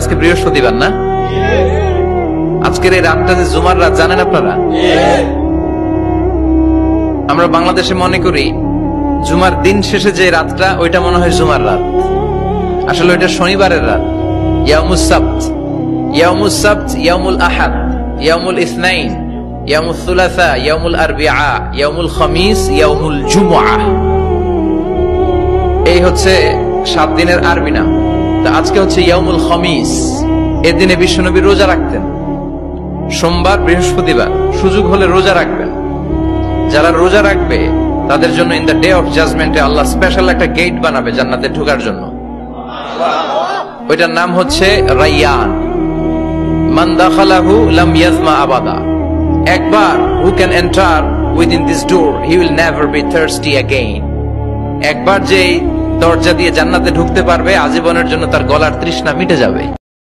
আজকে বৃহস্পতিবার না? আজকের এই রাতটা যে জুমার রাত জানেন আপনারা? আমরা বাংলাদেশে মনে করি জুমার দিন শেষে যে রাতটা ওইটা মনে হয় জুমার রাত, আসলে ওইটা শনিবারের রাত। ইয়াউমুস সাবত, ইয়াউমুস সাবত, ইয়াউমুল আহাদ, ইয়াউমুল ইসনাইন, ইয়াউমুল সুলাসা, ইয়াউমুল আরবিআ, ইয়াউমুল খামিস, ইয়াউমুল জুমআহ। এই হচ্ছে 7 দিনের আরবি নাম। তো আজকে হচ্ছে ইয়াউমুল খামিস। এর দিনে বিশ্বনবী রোজা রাখতেন। সোমবার, বৃহস্পতিবার সুযোগ হলে রোজা রাখবেন। যারা রোজা রাখবে তাদের জন্য ইন দ্য ডে অফ জাজমেন্টে আল্লাহ স্পেশাল একটা গেট বানাবে জান্নাতে ঢোকার জন্য। ওইটার নাম হচ্ছে রাইয়ান। মান দাখালাহু লাম ইয়াজমা আবাদা। একবার who can enter within this door he will never be thirsty again. একবার যে দরজা দিয়ে জান্নাতে ঢুকতে পারবে আজীবনের জন্য তার গলার তৃষ্ণা মিটে যাবে।